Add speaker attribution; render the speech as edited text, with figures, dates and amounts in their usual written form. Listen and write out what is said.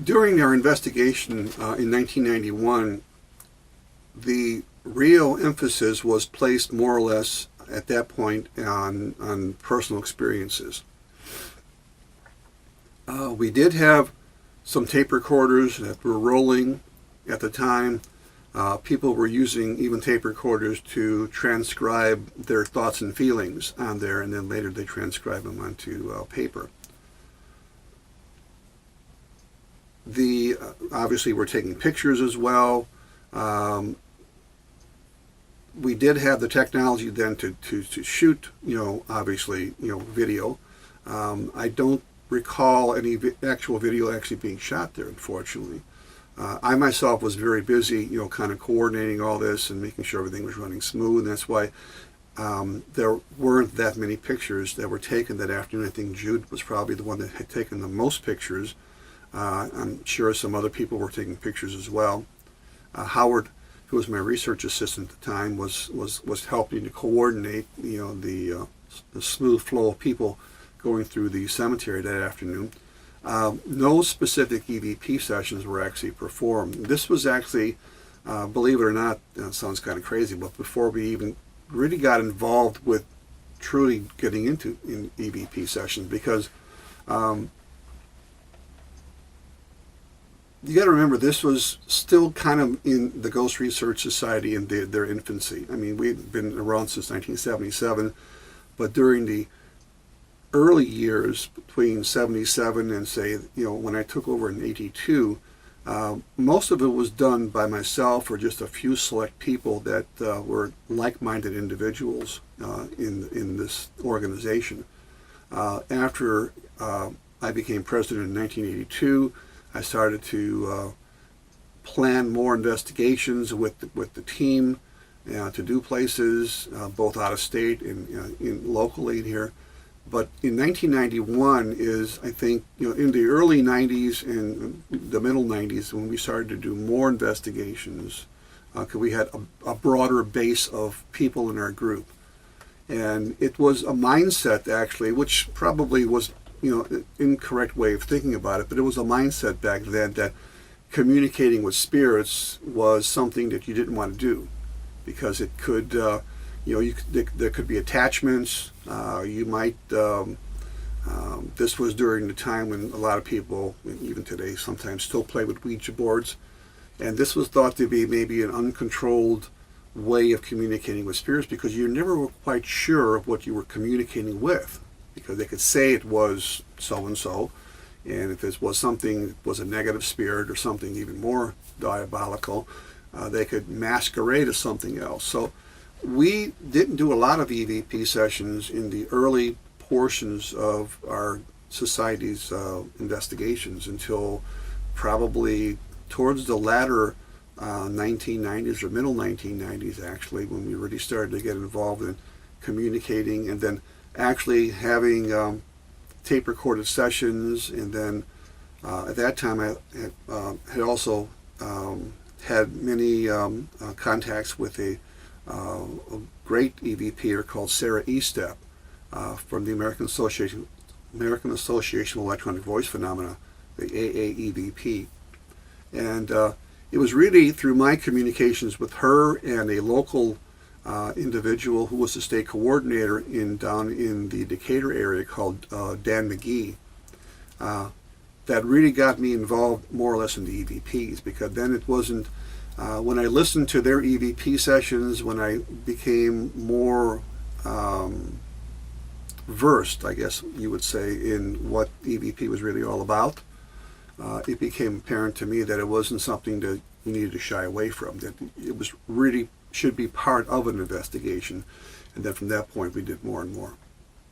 Speaker 1: During our investigation in 1991, the real emphasis was placed more or less at that point on personal experiences. We did have some tape recorders that were rolling at the time. People were using even tape recorders to transcribe their thoughts and feelings on there, and then later they transcribe them onto paper. Obviously we're taking pictures as well. We did have the technology then to shoot, obviously, video. I don't recall any actual video actually being shot there, unfortunately. I myself was very busy, kind of coordinating all this and making sure everything was running smooth. And that's why there weren't that many pictures that were taken that afternoon. I think Jude was probably the one that had taken the most pictures. I'm sure some other people were taking pictures as well. Howard, who was my research assistant at the time, was helping to coordinate, the smooth flow of people going through the cemetery that afternoon. No specific EVP sessions were actually performed. This was actually, believe it or not, it sounds kind of crazy, but before we even really got involved with truly getting into EVP sessions, because you got to remember, this was still kind of in the Ghost Research Society in their infancy. I mean, we'd been around since 1977, but during the early years, between 77 and say, when I took over in 82, most of it was done by myself or just a few select people that were like-minded individuals in this organization. After I became president in 1982, I started to plan more investigations with the team to do places both out of state and locally here. But in 1991 is, I think, in the early 90s and the middle 90s when we started to do more investigations, because we had a broader base of people in our group. And it was a mindset, actually, which probably was, an incorrect way of thinking about it, but it was a mindset back then that communicating with spirits was something that you didn't want to do, because it could, there could be attachments. You might, this was during the time when a lot of people, even today, sometimes still play with Ouija boards. And this was thought to be maybe an uncontrolled way of communicating with spirits, because you never were quite sure of what you were communicating with, because they could say it was so-and-so, and if it was something, was a negative spirit or something even more diabolical, they could masquerade as something else. So we didn't do a lot of EVP sessions in the early portions of our society's investigations until probably towards the latter 1990s or middle 1990s, actually, when we really started to get involved in communicating and then actually having tape recorded sessions. And then at that time I had also had many contacts with a great EVPer called Sarah Estep from the American Association of Electronic Voice Phenomena, the AAEVP. And it was really through my communications with her and a local individual who was the state coordinator down in the Decatur area called Dan McGee, that really got me involved more or less in the EVPs, because then it wasn't, when I listened to their EVP sessions, when I became more versed, I guess you would say, in what EVP was really all about, it became apparent to me that it wasn't something that you needed to shy away from, that it was really should be part of an investigation. And then from that point we did more and more.